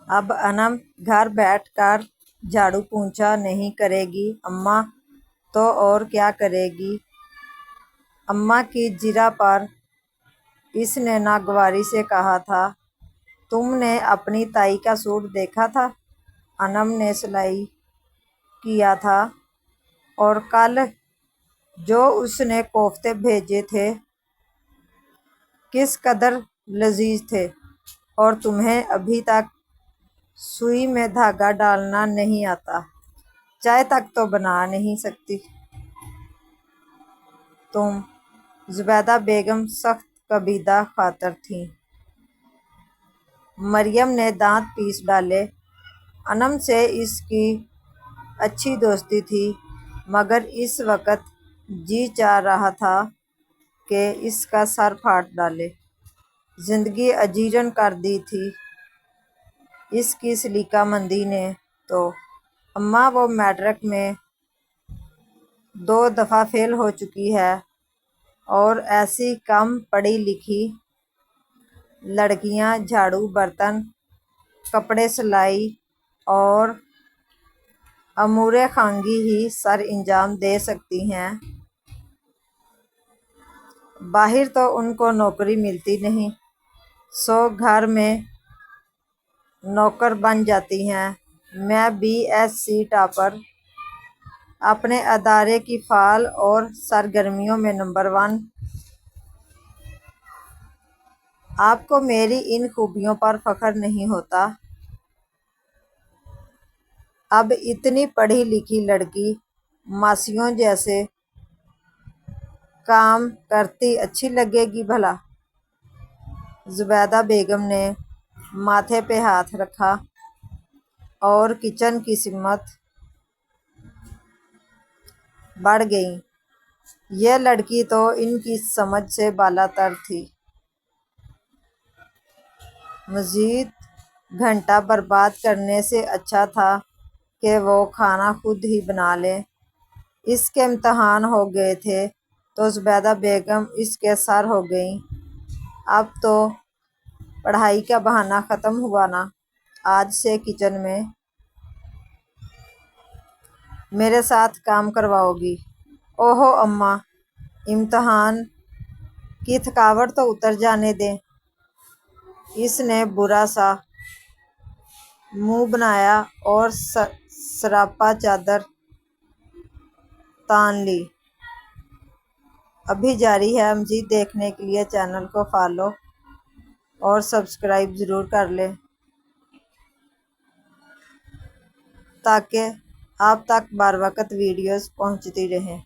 اب انم گھر بیٹھ کر جھاڑو پونچھا نہیں کرے گی اماں تو اور کیا کرے گی؟ اماں کی جرہ پر اس نے ناگواری سے کہا تھا، تم نے اپنی تائی کا سوٹ دیکھا تھا؟ انم نے سلائی کیا تھا اور کل جو اس نے کوفتے بھیجے تھے کس قدر لذیذ تھے، اور تمہیں ابھی تک سوئی میں دھاگا ڈالنا نہیں آتا، چائے تک تو بنا نہیں سکتی تم۔ زبیدہ بیگم سخت کبیدہ خاطر تھیں۔ مریم نے دانت پیس ڈالے۔ انم سے اس کی اچھی دوستی تھی، مگر اس وقت جی چاہ رہا تھا کہ اس کا سر پھاڑ ڈالے۔ زندگی اجیرن کر دی تھی اس کی سلیقہ مندی نے تو۔ اماں وہ میٹرک میں 2 دفعہ فیل ہو چکی ہے، اور ایسی کم پڑھی لکھی لڑکیاں جھاڑو برتن، کپڑے سلائی اور امور خانگی ہی سر انجام دے سکتی ہیں، باہر تو ان کو نوکری ملتی نہیں، سو گھر میں نوکر بن جاتی ہیں۔ میں BSc ٹاپر، اپنے ادارے کی فعال اور سرگرمیوں میں نمبر 1۔ آپ کو میری ان خوبیوں پر فخر نہیں ہوتا؟ اب اتنی پڑھی لکھی لڑکی ماسیوں جیسے کام کرتی اچھی لگے گی بھلا؟ زبیدہ بیگم نے ماتھے پہ ہاتھ رکھا اور کچن کی سمت بڑھ گئیں۔ یہ لڑکی تو ان کی سمجھ سے بالاتر تھی۔ مزید گھنٹہ برباد کرنے سے اچھا تھا کہ وہ کھانا خود ہی بنا لیں۔ اس کے امتحان ہو گئے تھے تو زبیدہ بیگم اس کے سر ہو گئیں۔ اب تو پڑھائی کا بہانہ ختم ہوا نا، آج سے کچن میں میرے ساتھ کام کرواؤ گی؟ اوہو اماں، امتحان کی تھکاوٹ تو اتر جانے دیں۔ اس نے برا سا منہ بنایا اور سراپا چادر تان لی۔ ابھی جاری ہے۔ مزید دیکھنے کے لیے چینل کو فالو اور سبسکرائب ضرور کر لیں تاکہ آپ تک بر وقت ویڈیوز پہنچتی رہیں۔